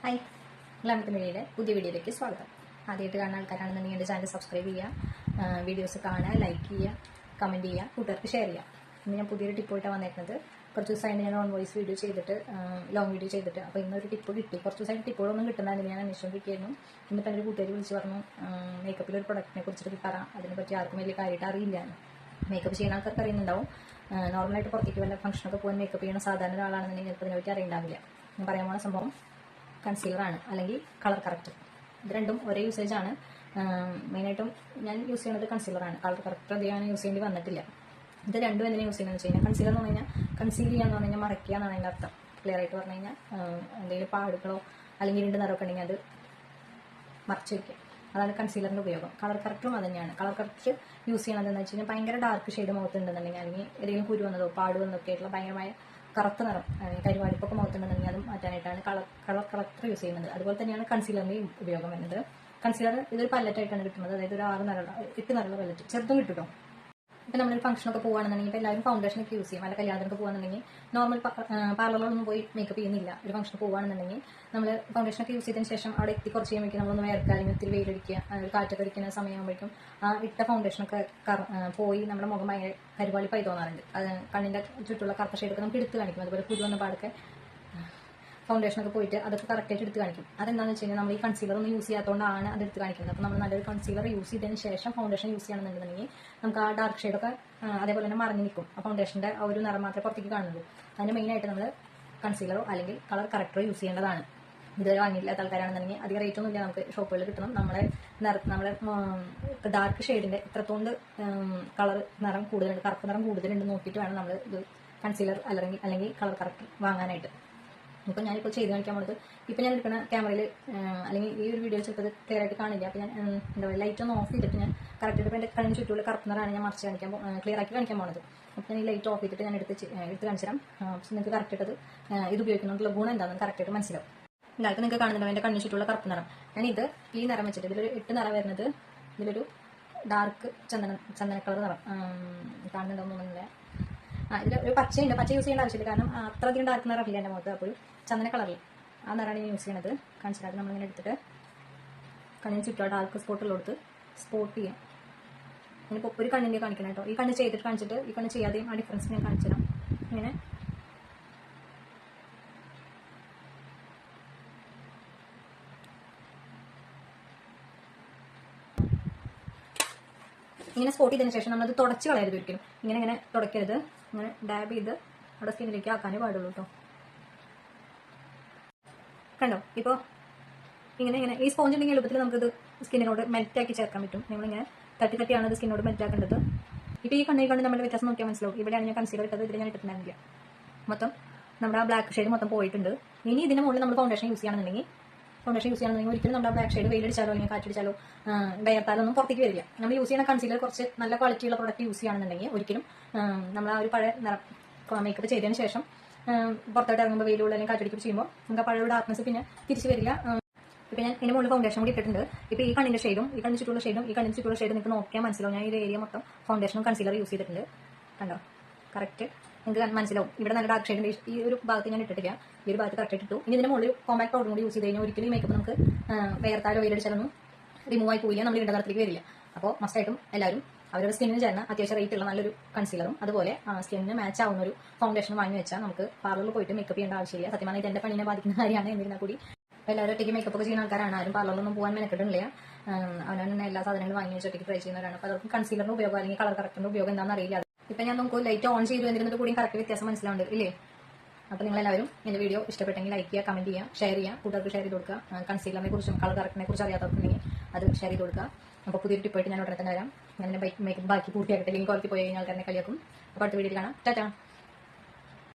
Hi, glamour മീഡിയയുടെ പുതിയ വീഡിയോയിലേക്ക് സ്വാഗതം. ആദ്യമായിട്ട് കാണുന്ന ആൾക്കാരാണെന്നുണ്ടെങ്കിൽ എൻ്റെ ചാനൽ സബ്സ്ക്രൈബ് ചെയ്യുക, വീഡിയോസ് കാണുക, ലൈക്ക് ചെയ്യുക, കമൻറ്റ് ചെയ്യുക, കൂട്ടുകാർക്ക് ഷെയർ ചെയ്യുക. ഇന്ന് ഞാൻ പുതിയൊരു ടിപ്പായിട്ടാണ് വന്നേക്കുന്നത്. കുറച്ച് ദിവസമായിട്ട് ഞാൻ ഓൺ വോയിസ് വീഡിയോ ചെയ്തിട്ട്, ലോങ് വീഡിയോ ചെയ്തിട്ട്, അപ്പോൾ ഇന്നൊരു ടിപ്പ് കിട്ടി. കുറച്ച് ദിവസമായിട്ട് ടിപ്പുകളൊന്നും കിട്ടുന്നതിന് ഞാൻ അന്വേഷിച്ചുകൊണ്ടിരിക്കുകയായിരുന്നു. ഇന്നിപ്പോൾ എൻ്റെ ഒരു കൂട്ടുകാർ വിളിച്ച് പറഞ്ഞു, മേക്കപ്പിലൊരു പ്രൊഡക്റ്റിനെ കുറിച്ചിട്ട് പറയാം, അതിനെപ്പറ്റി ആർക്കും വലിയ കാര്യമായിട്ട് അറിയില്ല. മേക്കപ്പ് ചെയ്യുന്ന ആൾക്കാർക്ക് അറിയുന്നുണ്ടാവും. നോർമലായിട്ട് പുറത്തേക്ക് വല്ല ഫംഗ്ഷനൊക്കെ പോകാൻ മേക്കപ്പ് ചെയ്യുന്ന സാധാരണ ഒരാളാണെന്നുണ്ടെങ്കിൽ ചിലപ്പോൾ ഇതിനെപ്പറ്റി അറിയുണ്ടാവില്ല. ഞാൻ പറയാൻ പോകുന്ന സംഭവം കൺസീലറാണ്, അല്ലെങ്കിൽ കളർ കറക്റ്റർ. ഇത് രണ്ടും ഒരേ യൂസേജാണ്. മെയിനായിട്ടും ഞാൻ യൂസ് ചെയ്യുന്നത് കൺസീലറാണ്. കളർ കറക്റ്റർ അധികം യൂസ് ചെയ്യേണ്ടി വന്നിട്ടില്ല. ഇത് രണ്ടും എന്തിനാണ് യൂസ് ചെയ്യുന്നത് വെച്ച് കഴിഞ്ഞാൽ, കൺസീലർ എന്ന് പറഞ്ഞു കഴിഞ്ഞാൽ കൺസീൽ ചെയ്യാന്ന് പറഞ്ഞു കഴിഞ്ഞാൽ മറയ്ക്കുക എന്നാണ് അതിൻ്റെ അർത്ഥം. ക്ലിയർ ആയിട്ട് പറഞ്ഞു കഴിഞ്ഞാൽ എന്തെങ്കിലും പാടുകളോ അല്ലെങ്കിൽ ഇരുണ്ട് നിറമൊക്കെ ഉണ്ടെങ്കിൽ അത് മറച്ചു വയ്ക്കുക. അതാണ് കൺസീലറിൻ്റെ ഉപയോഗം. കളർ കറക്റ്ററും അത് തന്നെയാണ്. കളർ കറക്റ്റ് യൂസ് ചെയ്യണത് എന്ന് വെച്ച് കഴിഞ്ഞാൽ ഭയങ്കര ഡാർക്ക് ഷെയ്ഡ് മുഖത്തുണ്ടെന്നുണ്ടെങ്കിൽ, അല്ലെങ്കിൽ ഏതെങ്കിലും കുരു വന്നതോ പാട് വന്നതൊക്കെ ആയിട്ടുള്ള ഭയങ്കരമായ കറുത്ത നിറം, കരിവാടിപ്പൊക്കെ മുഖത്തുണ്ടെന്നുണ്ടെങ്കിൽ അത് മാറ്റാനായിട്ടാണ് കളർ കറക്റ്റർ യൂസ് ചെയ്യുന്നത്. അതുപോലെ തന്നെയാണ് കൺസീലറിൻ്റെയും ഉപയോഗം വരുന്നത്. കൺസീലർ ഇതൊരു പല്ലറ്റായിട്ടാണ് കിട്ടുന്നത്. അതായത് ഒരു 8 നിറമുള്ള പല്ലറ്റ്, ചെറുതും കിട്ടും. ഇപ്പം നമ്മളൊരു ഫംഗ്ഷനൊക്കെ പോകുകയാണെന്നുണ്ടെങ്കിൽ ഇപ്പോൾ എല്ലാവരും ഫൗണ്ടേഷനൊക്കെ യൂസ് ചെയ്യും. അല്ല കല്യാണത്തിനൊക്കെ പോകുകയാണെന്നുണ്ടെങ്കിൽ നോർമൽ പാർലറിലൊന്നും പോയി മേക്കപ്പ് ചെയ്യുന്നില്ല. ഒരു ഫംഗ്ഷന് പോകുകയാണെന്നുണ്ടെങ്കിൽ നമ്മൾ ഫൗണ്ടേഷനൊക്കെ യൂസ് ചെയ്തതിന് ശേഷം അവിടെ എത്തി കുറച്ച് കഴിയുമ്പോഴേക്കും നമ്മളൊന്ന് വേർക്കുക, അല്ലെങ്കിൽ ഒത്തിരി വെയിലടിക്കുക, ഒരു കാറ്റൊക്കെ അടിക്കുന്ന സമയമാകുമ്പോഴേക്കും ആ ഇട്ട ഫൗണ്ടേഷനൊക്കെ പോയി നമ്മുടെ മുഖം ഭയങ്കര കരുവാളിപ്പായി തോന്നാറുണ്ട്. അത് കണ്ണിൻ്റെ ചുറ്റുള്ള കറുത്ത ഷെയ്ഡൊക്കെ നമുക്ക് എടുത്ത് കാണിക്കും. അതുപോലെ കുരു വന്ന പാടൊക്കെ ഫൗണ്ടേഷനൊക്കെ പോയിട്ട് അതൊക്കെ കറക്റ്റായിട്ട് എടുത്ത് കാണിക്കും. അതെന്താണെന്ന് വെച്ച് കഴിഞ്ഞാൽ നമ്മൾ ഈ കൺസീലർ ഒന്നും യൂസ് ചെയ്യാത്തതുകൊണ്ടാണ് അത് എടുത്ത് കാണിക്കുന്നത്. അപ്പോൾ നമ്മൾ നല്ലൊരു കൺസീലർ യൂസ് ചെയ്തതിന് ശേഷം ഫൗണ്ടേഷൻ യൂസ് ചെയ്യണമെന്നുണ്ടെങ്കിൽ നമുക്ക് ആ ഡാർക്ക് ഷെയ്ഡൊക്കെ അതേപോലെ തന്നെ മറഞ്ഞു നിൽക്കും. ആ ഫൗണ്ടേഷൻ്റെ ആ ഒരു നിറം മാത്രമേ പുറത്തേക്ക് കാണുള്ളൂ. അതിന് മെയിനായിട്ട് നമ്മൾ കൺസീലറോ അല്ലെങ്കിൽ കളർ കറക്റ്ററോ യൂസ് ചെയ്യേണ്ടതാണ്. ഇതുവരെ വാങ്ങിയില്ലാത്ത ആൾക്കാരാണെന്നുണ്ടെങ്കിൽ അധികം റേറ്റൊന്നും ഇല്ല, നമുക്ക് ഷോപ്പുകളിൽ കിട്ടണം. നമ്മുടെ ഡാർക്ക് ഷെയ്ഡിൻ്റെ എത്രത്തോണ്ട് കളർ നിറം കൂടുതലുണ്ട്, കറുപ്പ് നിറം കൂടുതലുണ്ട് നോക്കിയിട്ട് വേണം നമ്മൾ ഇത് കൺസീലർ അല്ലെങ്കിൽ കളർ കറക്റ്റർ വാങ്ങാനായിട്ട്. ഇപ്പോൾ ഞാനിപ്പോൾ ചെയ്ത് കാണിക്കാൻ പോകുന്നത്, ഇപ്പോൾ ഞാൻ എടുക്കുന്ന ക്യാമറയിൽ അല്ലെങ്കിൽ ഈ ഒരു വീഡിയോ ചിലപ്പോൾ ക്ലിയർ ആയിട്ട് കാണില്ല. അപ്പോൾ ഞാൻ എന്താ പറയുക, ലൈറ്റ് ഒന്ന് ഓഫ് ചെയ്തിട്ട് ഞാൻ കറക്റ്റ് ഇപ്പോൾ എൻ്റെ കണ്ണിന് ചുറ്റുള്ള കറുപ്പ് നിറമാണ് ഞാൻ മറിച്ച് ക്ലിയർ ആക്കി കാണിക്കാൻ പോകുന്നത്. അപ്പോൾ ഞാൻ ഈ ലൈറ്റ് ഓഫ് ചെയ്തിട്ട് ഞാൻ എടുത്ത് കാണിച്ചു തരാം. നിങ്ങൾക്ക് കറക്റ്റായിട്ട് ഇത് ഉപയോഗിക്കുന്നതുകൊണ്ടുള്ള ഗുണം എന്താണെന്ന് കറക്റ്റായിട്ട് മനസ്സിലാവും. ഇതായിട്ട് നിങ്ങൾക്ക് കാണുന്നുണ്ടോ എൻ്റെ കണ്ണിന് ചുറ്റുള്ള കറുപ്പ് നിറം. ഞാനിത് ഈ നിറം വെച്ചിട്ട് ഇതിലൊരു 8 നിറം വരുന്നത്, ഇതിലൊരു ഡാർക്ക് ചന്ദന കളർ നിറം കാണുന്നുണ്ടോന്നൊന്നുമില്ല. ഇതിൽ ഒരു പച്ചയുണ്ട്. പച്ച യൂസ് ചെയ്യേണ്ട ആവശ്യമില്ല, കാരണം അത്രയധികം ഡാർക്ക് നിറമില്ല എൻ്റെ മുഖത്ത്. അപ്പോൾ ചന്ദന കളറിൽ ആ നിറമാണ് ഞാൻ യൂസ് ചെയ്യണത്. കാണിച്ചിട്ട് നമ്മളിങ്ങനെ എടുത്തിട്ട് കണ്ണിന് ചുറ്റും ഡാർക്ക് സ്പോട്ടുള്ളടുത്ത് സ്പോട്ട് ചെയ്യാം. ഞാനിപ്പോൾ ഒരു കണ്ണിൻ്റെ കാണിക്കണം കേട്ടോ. ഈ കണ്ണ് ചെയ്തിട്ട് കാണിച്ചിട്ട് ഈ കണ്ണ് ചെയ്യാതെയും ആ ഡിഫറൻസ് ഞാൻ കാണിച്ചു തരാം. ഇങ്ങനെ ഇങ്ങനെ സ്പോട്ട് ചെയ്തതിന് ശേഷം നമ്മളത് തുടച്ച് കളയരുത് ഒരിക്കലും. ഇങ്ങനെ തുടയ്ക്കരുത്. ഇങ്ങനെ ഡാബ് ചെയ്ത് അവിടെ സ്കിന്നിലേക്ക് ആക്കാനേ പാടുള്ളൂ കേട്ടോ. കണ്ടോ, ഇപ്പോൾ ഇങ്ങനെ ഈ സ്പോഞ്ച് ഉണ്ടെങ്കിൽ എളുപ്പത്തിൽ നമുക്കിത് സ്കിന്നിനോട് മെൽറ്റാക്കി ചേർക്കാൻ പറ്റും. നമ്മളിങ്ങനെ തട്ടിയാണ് അത് സ്കിന്നോട് മെൽറ്റാക്കേണ്ടത്. ഇപ്പോൾ ഈ കണ്ണിൽ കണ്ട് നമ്മുടെ വ്യത്യാസം നോക്കിയാൽ മനസ്സിലാവും. ഇവിടെയാണ് ഞാൻ കൺസീലർ ഇട്ടത്, ഇതിൽ ഞാൻ ഇട്ടിട്ടുണ്ടായിരുന്നില്ല. മൊത്തം നമ്മുടെ ആ ബ്ലാക്ക് ഷെയ്ഡ് മൊത്തം പോയിട്ടുണ്ട്. ഇനി ഇതിന് മുകളിൽ നമ്മൾ ഫൗണ്ടേഷൻ യൂസ് ചെയ്യണമെന്നുണ്ടെങ്കിൽ ഒരിക്കലും നമ്മുടെ ബ്ലാക്ക് ഷെയ്ഡ് വെയിലടിച്ചാലോ അല്ലെങ്കിൽ കാറ്റടിച്ചാലോ ഡയർത്താലൊന്നും പുറത്തേക്ക് വരില്ല. നമ്മൾ യൂസ് ചെയ്യുന്ന കൺസീലർ കുറച്ച് നല്ല ക്വാളിറ്റിയുള്ള പ്രൊഡക്റ്റ് യൂസ് ചെയ്യുകയാണെന്നുണ്ടെങ്കിൽ ഒരിക്കലും നമ്മൾ ആ ഒരു പഴയ നിറം മേക്കപ്പ് ചെയ്തതിന് ശേഷം പുറത്തോട്ട് ഇറങ്ങുമ്പോൾ വെയിലുള്ള അല്ലെങ്കിൽ കാറ്റടിക്കുമ്പോൾ ചെയ്യുമ്പോൾ നമുക്ക് ആ പഴയ ഡാർക്ക്നെസ് പിന്നെ തിരിച്ച് വരില്ല. ഇപ്പോൾ ഞാൻ ഇതിൻ്റെ മുകളിൽ ഫൗണ്ടേഷൻ കൂടി ഇട്ടിട്ടുണ്ട്. ഇപ്പോൾ ഈ കണ്ണിൻ്റെ ഷെയ്ഡും ഈ കണ്ണിന് ചുറ്റുള്ള ഷെയ്ഡും നിങ്ങൾക്ക് നോക്കിയാൽ മനസ്സിലാവും. ഞാൻ ഈ ഏരിയ മൊത്തം ഫൗണ്ടേഷനും കൺസീലർ യൂസ് ചെയ്തിട്ടുണ്ട്. കണ്ടോ, കറക്റ്റ് നിങ്ങൾക്ക് മനസ്സിലാവും. ഇവിടെ നല്ല ഡാർക്ക് ഷെയ്ഡിൻ്റെ ഈ ഒരു ഭാഗത്ത് ഞാൻ ഇട്ടിട്ടില്ല, ഈ ഒരു ഭാഗത്ത് കറക്റ്റ് ഇട്ടു. ഇനി ഇതിന് മുകളിൽ കോമ്പാക്ട് പൗഡർ കൂടി യൂസ് ചെയ്ത് കഴിഞ്ഞാൽ ഒരിക്കലും മേക്കപ്പ് നമുക്ക് വേർത്താലോ വെയിലടിച്ചാലൊന്നും റിമൂവ് ആയി പോയില്ല, നമ്മൾ ഇട നിറത്തിലേക്ക് വരില്ല. അപ്പോൾ മസ്റ്റായിട്ടും എല്ലാവരും അവരുടെ സ്കിന്നിന് ചേർന്ന അത്യാവശ്യം റേറ്റ് ഉള്ള നല്ലൊരു കൺസീലറും അതുപോലെ സ്കിന്നിന് മാച്ച് ആവുന്ന ഒരു ഫൗണ്ടേഷൻ വാങ്ങി വെച്ചാൽ നമുക്ക് പാർലറിൽ പോയിട്ട് മേക്കപ്പ് ചെയ്യേണ്ട ആവശ്യമില്ല. സത്യം പറഞ്ഞാൽ എൻ്റെ പണിനെ ബാധിക്കുന്ന കാര്യമാണ്. എന്നിരുന്നാൽ കൂടി എല്ലാവരും ഒറ്റയ്ക്ക് മേക്കപ്പ് ഒക്കെ ചെയ്യുന്ന ആൾക്കാരാണ്. ആരും പാർലറിലൊന്നും പോകാൻ മെനക്കെട്ടില്ല. അവനാണ് തന്നെ എല്ലാ സാധനങ്ങളും വാങ്ങി വെച്ച് ഒറ്റയ്ക്ക് ട്രൈ ചെയ്യുന്നവരാണ്. അപ്പോൾ അവർക്കും കൺസീലറിന്റെ ഉപയോഗം അല്ലെങ്കിൽ കളർ കറക്റ്ററിന്റെ ഉപയോഗം എന്താണെന്ന് അറിയില്ല. ഇപ്പം ഞാൻ നമുക്ക് ലൈറ്റ് ഓൺ ചെയ്തു എന്നിരുന്നിട്ട് കൂടി കറക്റ്റ് വ്യത്യാസം മനസ്സിലാവുന്നുണ്ട് ഇല്ലേ? അപ്പോൾ നിങ്ങളെല്ലാവരും എൻ്റെ വീഡിയോ ഇഷ്ടപ്പെട്ടെങ്കിൽ ലൈക്ക് ചെയ്യുക, കമൻറ്റ് ചെയ്യുക, ഷെയർ ചെയ്യുക, കൂട്ടുകാർക്ക് ഷെയർ ചെയ്ത് കൊടുക്കുക. കൺസീലറിനെ കുറിച്ചും കളർ കറക്റ്റിനെ കുറിച്ച് അറിയാത്തവർക്കുണ്ടെങ്കിൽ അത് ഷെയർ ചെയ്ത് കൊടുക്കുക. അപ്പോൾ പുതിയൊരു ടിപ്പായിട്ട് ഞാൻ ഉടനെ തന്നെ വരാം. ഞാൻ എൻ്റെ മേക്കപ്പ് ബാക്കി പൂർത്തിയാക്കട്ടെ, ലിങ്ക് ക്വാളിറ്റി പോയി കഴിഞ്ഞാൽ ആൾക്കാരെ കളിയാക്കും. അപ്പോൾ അടുത്ത വീഡിയോയിൽ കാണാം. ടാറ്റാ.